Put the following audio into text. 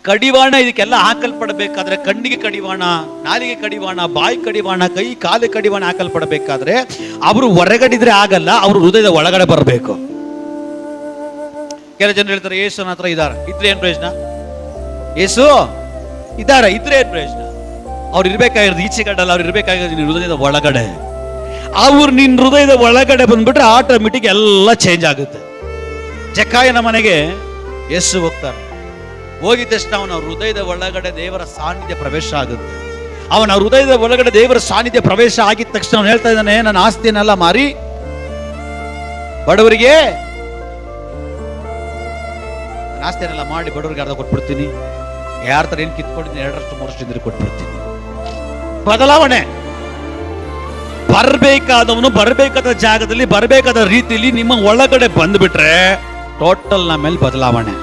ಕಡಿವಾಣ ಇದಕ್ಕೆಲ್ಲ ಹಾಕಲ್ಪಡಬೇಕಾದ್ರೆ ಕಣ್ಣಿಗೆ ಕಡಿವಾಣ, ನಾಲಿಗೆ ಕಡಿವಾಣ, ಬಾಯಿ ಕಡಿವಾಣ, ಕೈ ಕಾಲು ಕಡಿವಾಣ ಹಾಕಲ್ಪಡಬೇಕಾದ್ರೆ ಅವರು ಹೊರಗಡಿದ್ರೆ ಆಗಲ್ಲ, ಅವರು ಹೃದಯದ ಒಳಗಡೆ ಬರಬೇಕು. ಕೆಲ ಜನರು ಹೇಳ್ತಾರೆ ಯೇಸುನ ಹತ್ರ ಇದ್ದಾರೆ, ಇದ್ರೆ ಏನ್ ಪ್ರಯೋಜನ? ಯೇಸು ಇದ್ದಾರೆ, ಇದ್ರೆ ಏನ್ ಪ್ರಯೋಜನ? ಅವ್ರು ಇರ್ಬೇಕಾಗಿರೋದು ಈಚೆ ಕಡಲ್ಲ, ಅವ್ರು ಇರ್ಬೇಕಾಗಿರೋದು ನಿನ್ನ ಹೃದಯದ ಒಳಗಡೆ. ಅವ್ರು ನಿನ್ನ ಹೃದಯದ ಒಳಗಡೆ ಬಂದ್ಬಿಟ್ರೆ ಆಟೋಮೆಟಿಕ್ ಎಲ್ಲ ಚೇಂಜ್ ಆಗುತ್ತೆ. ಜಕ್ಕಾಯನ ಮನೆಗೆ ಯೇಸು ಹೋಗ್ತಾರೆ. ಹೋಗಿದ ತಕ್ಷಣ ಅವನ ಹೃದಯದ ಒಳಗಡೆ ದೇವರ ಸಾನ್ನಿಧ್ಯ ಪ್ರವೇಶ ಆಗುತ್ತೆ. ಅವನ ಹೃದಯದ ಒಳಗಡೆ ದೇವರ ಸಾನ್ನಿಧ್ಯ ಪ್ರವೇಶ ಆಗಿದ ತಕ್ಷಣ ಅವನು ಹೇಳ್ತಾ ಇದ್ದಾನೆ, ನನ್ನ ಆಸ್ತಿಯನ್ನೆಲ್ಲ ಮಾರಿ ಬಡವರಿಗೆ, ನನ್ನ ಆಸ್ತಿಯನ್ನೆಲ್ಲ ಮಾಡಿ ಬಡವರಿಗೆ ಅರ್ಧ ಕೊಟ್ಬಿಡ್ತೀನಿ, ಯಾರ ತರ ಏನ್ ಕಿತ್ಕೊಂಡಿದ್ದೀನಿ 2-3 ಕೊಟ್ಬಿಡ್ತೀನಿ. ಬದಲಾವಣೆ ಬರಬೇಕಾದವನು ಬರಬೇಕಾದ ಜಾಗದಲ್ಲಿ ಬರಬೇಕಾದ ರೀತಿಯಲ್ಲಿ ನಿಮ್ಮ ಒಳಗಡೆ ಬಂದ್ಬಿಟ್ರೆ ಟೋಟಲ್ ನಮ್ಮ ಮೇಲೆ ಬದಲಾವಣೆ.